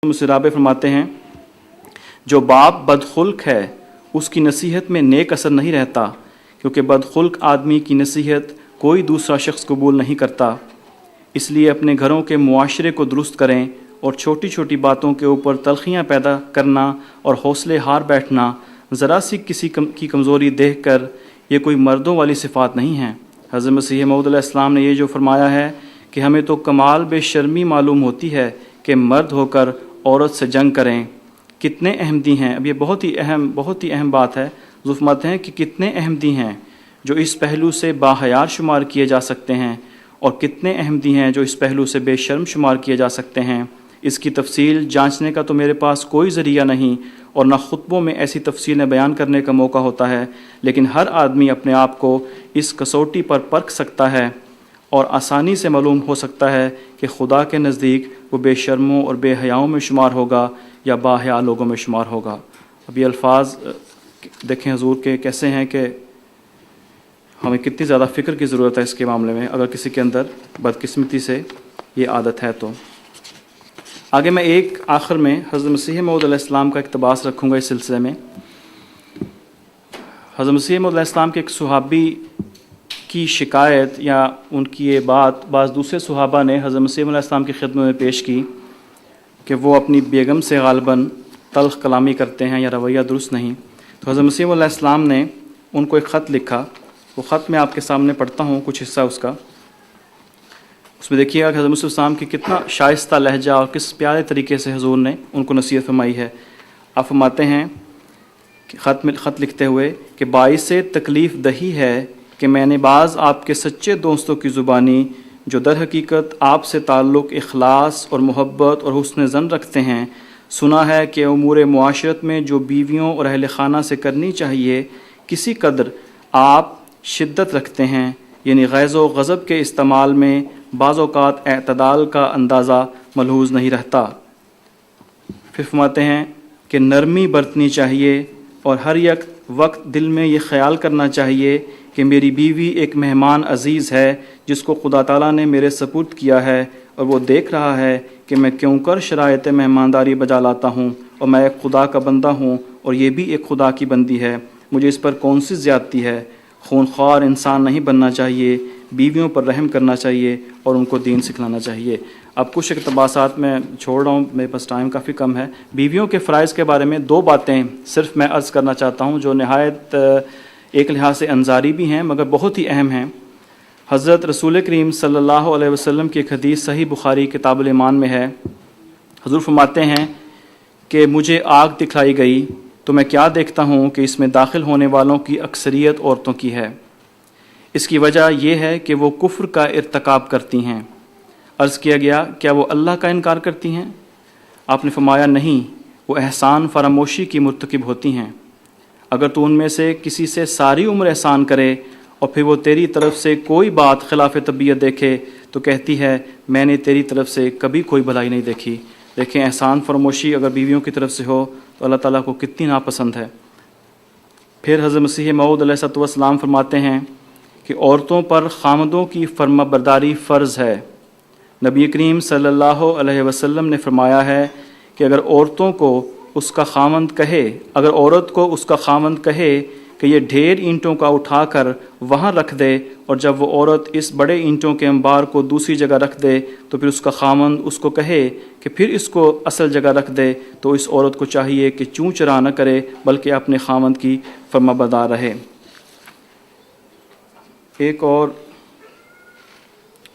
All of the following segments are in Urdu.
مسرابے فرماتے ہیں جو باپ بدخلق ہے اس کی نصیحت میں نیک اثر نہیں رہتا، کیونکہ بدخلق آدمی کی نصیحت کوئی دوسرا شخص قبول نہیں کرتا۔ اس لیے اپنے گھروں کے معاشرے کو درست کریں اور چھوٹی چھوٹی باتوں کے اوپر تلخیاں پیدا کرنا اور حوصلے ہار بیٹھنا ذرا سی کسی کی کمزوری دیکھ کر یہ کوئی مردوں والی صفات نہیں ہیں۔ حضرت مسیح موعود علیہ السلام نے یہ جو فرمایا ہے کہ ہمیں تو کمال بے شرمی معلوم ہوتی ہے کہ مرد ہو کر عورت سے جنگ کریں، کتنے احمدی ہیں۔ اب یہ بہت ہی اہم بات ہے۔ حضور فرماتے ہیں کہ کتنے احمدی ہیں جو اس پہلو سے باحیاء شمار کیے جا سکتے ہیں، اور کتنے احمدی ہیں جو اس پہلو سے بے شرم شمار کیے جا سکتے ہیں۔ اس کی تفصیل جانچنے کا تو میرے پاس کوئی ذریعہ نہیں، اور نہ خطبوں میں ایسی تفصیلیں بیان کرنے کا موقع ہوتا ہے، لیکن ہر آدمی اپنے آپ کو اس کسوٹی پر پرکھ سکتا ہے اور آسانی سے معلوم ہو سکتا ہے کہ خدا کے نزدیک وہ بے شرموں اور بے حیاؤں میں شمار ہوگا یا باحیاء لوگوں میں شمار ہوگا۔ اب یہ الفاظ دیکھیں حضور کے کیسے ہیں کہ ہمیں کتنی زیادہ فکر کی ضرورت ہے اس کے معاملے میں، اگر کسی کے اندر بدقسمتی سے یہ عادت ہے تو۔ آگے میں ایک آخر میں حضرت مسیح موعود علیہ السلام کا اقتباس رکھوں گا اس سلسلے میں۔ حضرت مسیح موعود علیہ السلام کے ایک صحابی کی شکایت یا ان کی یہ بات بعض دوسرے صحابہ نے حضرت مسیح علیہ السلام کی خدمت میں پیش کی کہ وہ اپنی بیگم سے غالباً تلخ کلامی کرتے ہیں یا رویہ درست نہیں۔ تو حضرت مسیح علیہ السلام نے ان کو ایک خط لکھا، وہ خط میں آپ کے سامنے پڑھتا ہوں کچھ حصہ اس کا۔ اس میں دیکھیے گا کہ حضرت مسیح علیہ السلام کی کتنا شائستہ لہجہ اور کس پیارے طریقے سے حضور نے ان کو نصیحت فرمائی ہے۔ آپ فرماتے ہیں کہ خط لکھتے ہوئے کہ باعث تکلیف دہی ہے کہ میں نے بعض آپ کے سچے دوستوں کی زبانی جو در حقیقت آپ سے تعلق اخلاص اور محبت اور حسن ظن رکھتے ہیں، سنا ہے کہ امور معاشرت میں جو بیویوں اور اہل خانہ سے کرنی چاہیے کسی قدر آپ شدت رکھتے ہیں، یعنی غیظ و غضب کے استعمال میں بعض اوقات اعتدال کا اندازہ ملحوظ نہیں رہتا۔ پھر فرماتے ہیں کہ نرمی برتنی چاہیے اور ہر یک وقت دل میں یہ خیال کرنا چاہیے کہ میری بیوی ایک مہمان عزیز ہے جس کو خدا تعالیٰ نے میرے سپرد کیا ہے، اور وہ دیکھ رہا ہے کہ میں کیوں کر شرائط مہمانداری بجا لاتا ہوں، اور میں ایک خدا کا بندہ ہوں اور یہ بھی ایک خدا کی بندی ہے، مجھے اس پر کون سی زیادتی ہے۔ خونخوار انسان نہیں بننا چاہیے، بیویوں پر رحم کرنا چاہیے اور ان کو دین سکھلانا چاہیے۔ اب کچھ اقتباسات میں چھوڑ رہا ہوں، میرے پاس ٹائم کافی کم ہے۔ بیویوں کے فرائض کے بارے میں دو باتیں صرف میں عرض کرنا چاہتا ہوں جو نہایت ایک لحاظ سے انظاری بھی ہیں مگر بہت ہی اہم ہیں۔ حضرت رسول کریم صلی اللہ علیہ وسلم کی ایک حدیث صحیح بخاری کتاب الایمان میں ہے۔ حضور فرماتے ہیں کہ مجھے آگ دکھلائی گئی تو میں کیا دیکھتا ہوں کہ اس میں داخل ہونے والوں کی اکثریت عورتوں کی ہے۔ اس کی وجہ یہ ہے کہ وہ کفر کا ارتکاب کرتی ہیں۔ عرض کیا گیا کیا وہ اللہ کا انکار کرتی ہیں؟ آپ نے فرمایا نہیں، وہ احسان فراموشی کی مرتکب ہوتی ہیں۔ اگر تو ان میں سے کسی سے ساری عمر احسان کرے اور پھر وہ تیری طرف سے کوئی بات خلاف طبیعت دیکھے تو کہتی ہے میں نے تیری طرف سے کبھی کوئی بھلائی نہیں دیکھی۔ دیکھیں احسان فراموشی اگر بیویوں کی طرف سے ہو تو اللہ تعالیٰ کو کتنی ناپسند ہے۔ پھر حضرت مسیح موعود علیہ السلام فرماتے ہیں کہ عورتوں پر خامدوں کی فرما برداری فرض ہے۔ نبی کریم صلی اللہ علیہ وسلم نے فرمایا ہے کہ اگر عورت کو اس کا خامند کہے کہ یہ ڈھیر اینٹوں کا اٹھا کر وہاں رکھ دے، اور جب وہ عورت اس بڑے اینٹوں کے انبار کو دوسری جگہ رکھ دے تو پھر اس کا خامند اس کو کہے کہ پھر اس کو اصل جگہ رکھ دے، تو اس عورت کو چاہیے کہ چوں چرا نہ کرے بلکہ اپنے خامند کی فرما بردار رہے۔ ایک اور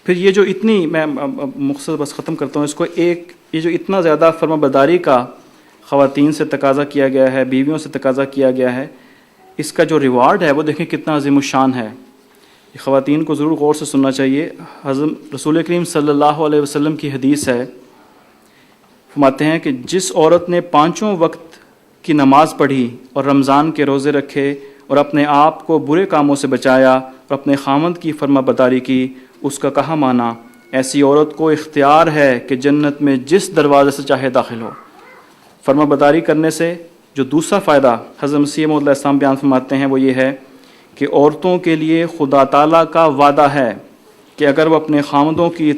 پھر یہ جو اتنی میں مختصر بس ختم کرتا ہوں اس کو، یہ جو اتنا زیادہ فرما برداری کا خواتین سے تقاضا کیا گیا ہے، بیویوں سے تقاضا کیا گیا ہے، اس کا جو ریوارڈ ہے وہ دیکھیں کتنا عظیم الشان ہے۔ یہ خواتین کو ضرور غور سے سننا چاہیے۔ حضرت رسول کریم صلی اللہ علیہ وسلم کی حدیث ہے، فرماتے ہیں کہ جس عورت نے 5 وقت کی نماز پڑھی اور رمضان کے روزے رکھے اور اپنے آپ کو برے کاموں سے بچایا اور اپنے خامند کی فرما برداری کی، اس کا کہا مانا ایسی عورت کو اختیار ہے کہ جنت میں جس دروازے سے چاہے داخل ہو۔ فرما برداری کرنے سے جو دوسرا فائدہ حضرت مسیح موعود علیہ السلام بیان فرماتے ہیں وہ یہ ہے کہ عورتوں کے لیے خدا تعالیٰ کا وعدہ ہے کہ اگر وہ اپنے خامدوں کی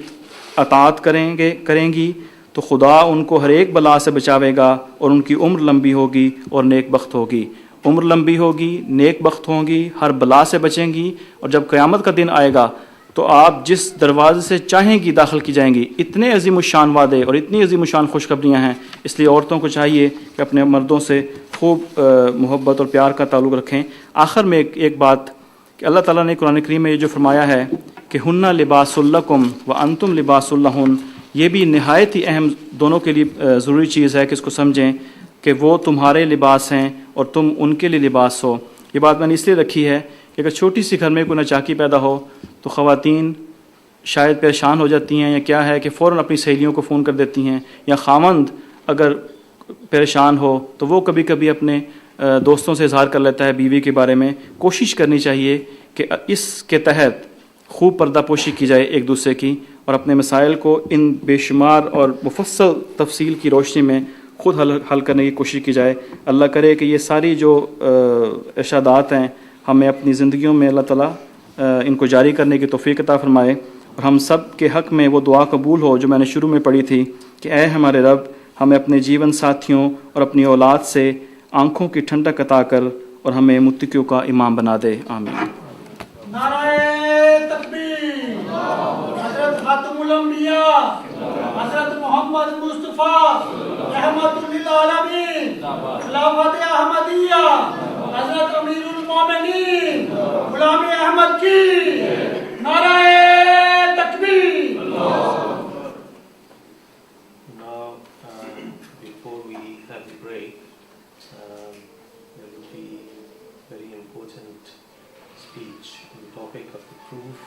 اطاعت کریں گی تو خدا ان کو ہر ایک بلا سے بچاوے گا اور ان کی عمر لمبی ہوگی اور نیک بخت ہوگی. عمر لمبی ہوگی، نیک بخت ہوں گی، ہر بلا سے بچیں گی، اور جب قیامت کا دن آئے گا تو آپ جس دروازے سے چاہیں گی داخل کی جائیں گی. اتنے عظیم الشان وعدے اور اتنی عظیم الشان خوشخبریاں ہیں، اس لیے عورتوں کو چاہیے کہ اپنے مردوں سے خوب محبت اور پیار کا تعلق رکھیں. آخر میں ایک بات کہ اللہ تعالیٰ نے قرآن کریم میں یہ جو فرمایا ہے کہ ہن لباس لکم وانتم لباس لہن، یہ بھی نہایت ہی اہم دونوں کے لیے ضروری چیز ہے کہ اس کو سمجھیں کہ وہ تمہارے لباس ہیں اور تم ان کے لیے لباس ہو. یہ بات میں نے اس لیے رکھی ہے کہ اگر چھوٹی سی گھر میں کوئی ناچاکی پیدا ہو تو خواتین شاید پریشان ہو جاتی ہیں، یا کیا ہے کہ فوراً اپنی سہیلیوں کو فون کر دیتی ہیں، یا خامند اگر پریشان ہو تو وہ کبھی کبھی اپنے دوستوں سے اظہار کر لیتا ہے بیوی کے بارے میں. کوشش کرنی چاہیے کہ اس کے تحت خوب پردہ پوشی کی جائے ایک دوسرے کی، اور اپنے مسائل کو ان بے شمار اور مفصل تفصیل کی روشنی میں خود حل کرنے کی کوشش کی جائے. اللہ کرے کہ یہ ساری جو ارشادات ہیں ہمیں اپنی زندگیوں میں اللہ تعالیٰ ان کو جاری کرنے کی توفیق عطا فرمائے، اور ہم سب کے حق میں وہ دعا قبول ہو جو میں نے شروع میں پڑھی تھی کہ اے ہمارے رب، ہمیں اپنے جیون ساتھیوں اور اپنی اولاد سے آنکھوں کی ٹھنڈک عطا کر اور ہمیں متقیوں کا امام بنا دے. آمین. نعرہ تکبیر. حضرت خاتم الانبیاء حضرت محمد مصطفیٰ رحمت للعالمین خلافت احمدیہ حضرت امیر المومنین غلام احمد کی نعرہ تکبیر. Now, before we have the break, there will be very important speech on the topic of the proof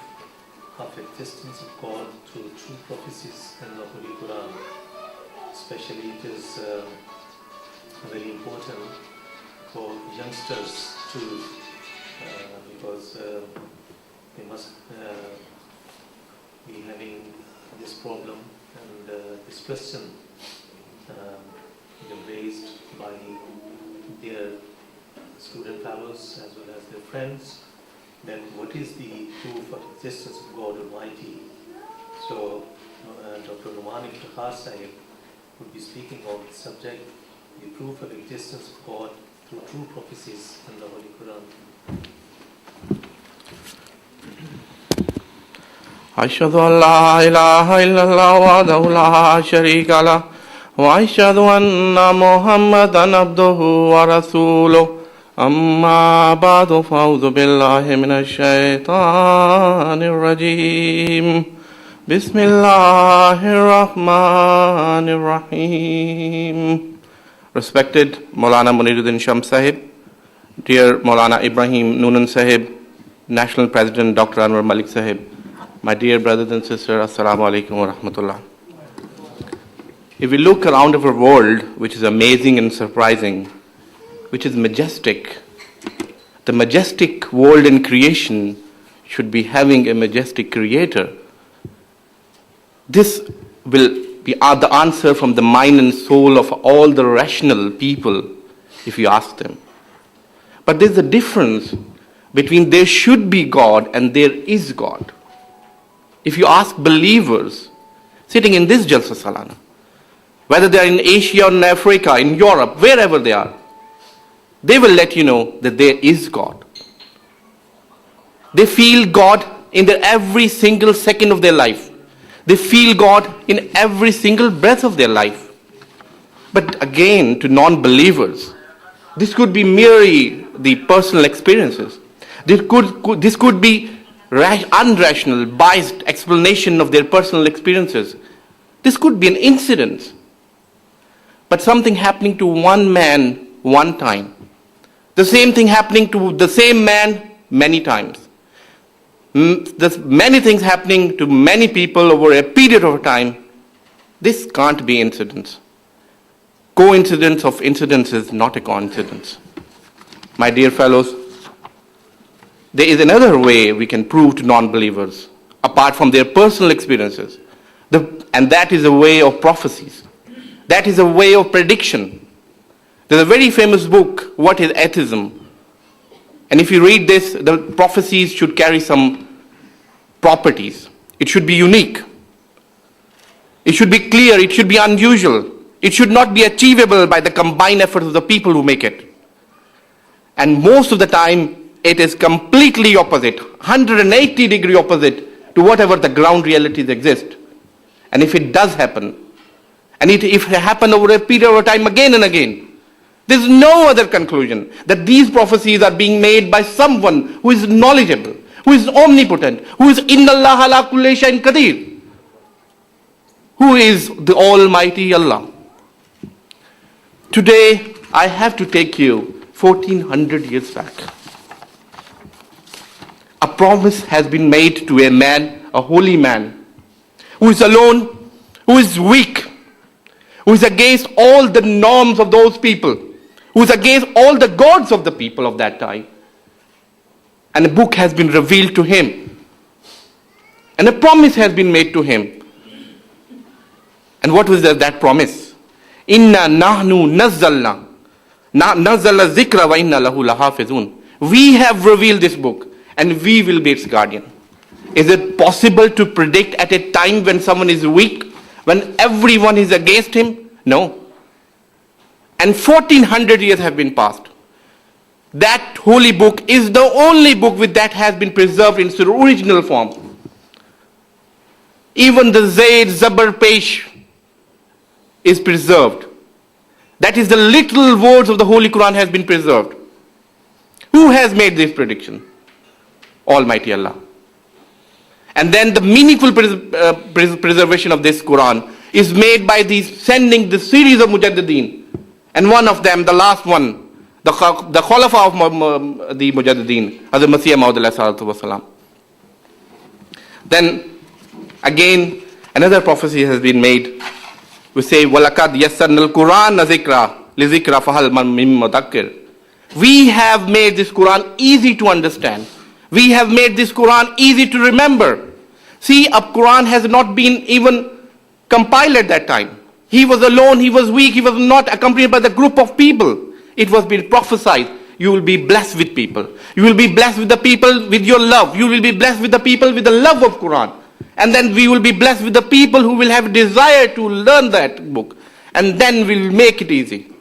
of existence of God through true prophecies in the Holy Quran. Especially it is very important for youngsters too, because they must be having this problem and this question raised by their student fellows as well as their friends, that what is the proof of existence of God Almighty. So Dr. Numan Iftikhar Sahib will be speaking on the subject, the proof of existence of God through true prophecies in the Holy Quran. أشهد أن لا إله إلا الله وحده لا شريك له وأشهد أن محمدا عبده ورسوله أما بعد فأعوذ بالله من الشيطان الرجيم بسم الله الرحمن الرحيم. Respected Maulana Muniruddin Shams Sahib, dear Maulana Ibrahim Noonan Sahib, National President Dr. Anwar Malik Sahib, my dear brothers and sisters, Assalamu alaikum wa rahmatullah. If we look around our world, which is amazing and surprising, which is majestic, the majestic world in creation should be having a majestic creator. This will be the answer from the mind and soul of all the rational people if you ask them. But there's a difference between there should be God and there is God. If you ask believers sitting in this Jalsa Salana, whether they are in Asia or in Africa, in Europe, wherever they are, they will let you know that there is God. They feel God in their every single second of their life. They feel God in every single breath of their life. But again, to non-believers, this could be merely the personal experiences. This could be unrational, biased explanation of their personal experiences. This could be an incident. But something happening to one man one time. The same thing happening to the same man many times. There's many things happening to many people over a period of time. This can't be incidents. Coincidence of incidents is not a coincidence. My dear fellows, there is another way we can prove to non-believers, apart from their personal experiences. And that is a way of prophecies. That is a way of prediction. There's a very famous book, What is Atheism? And if you read this, the prophecies should carry some properties. It should be unique. It should be clear, it should be unusual. It should not be achievable by the combined efforts of the people who make it. And most of the time, it is completely opposite, 180-degree opposite to whatever the ground realities exist. And if it does happen, and if it happens over a period of time again and again, there is no other conclusion that these prophecies are being made by someone who is knowledgeable, who is omnipotent, who is Inna Allah ala kulli shay'in qadir, who is the Almighty Allah. Today, I have to take you 1400 years back. A promise has been made to a man, a holy man, who is alone, who is weak, who is against all the norms of those people, who is against all the gods of the people of that time. And a book has been revealed to him. And a promise has been made to him. And what was that promise? Inna nahnu nazzalna zikra wa inna lahu lahafizun. We have revealed this book and we will be its guardian. Is it possible to predict at a time when someone is weak, when everyone is against him? No. And 1400 years have been passed. That holy book is the only book that has been preserved in its original form. Even the Zayd Zabar Pesh is preserved. That is, the literal words of the Holy Quran has been preserved. Who has made this prediction? Almighty Allah. And then the meaningful preservation of this Quran is made by sending the series of Mujaddideen. And one of them, the last one, the Khulafa of the Mujaddideen, Hazrat Masih Maud alayhi salatu wasalam. Then, again, another prophecy has been made. We say, وَلَقَدْ يَسَّرْنَا الْقُرْآنَ ذِكْرًا لِذِكْرَ فَهَلْ مِن مُدَكِّرٍ. We have made this Quran easy to understand. We have made this Quran easy to remember. See, a Quran has not been even compiled at that time. He was alone, he was weak, he was not accompanied by the group of people. It was being prophesied. You will be blessed with people. You will be blessed with the people with your love. You will be blessed with the people with the love of Quran. And then we will be blessed with the people who will have desire to learn that book. And then we'll make it easy.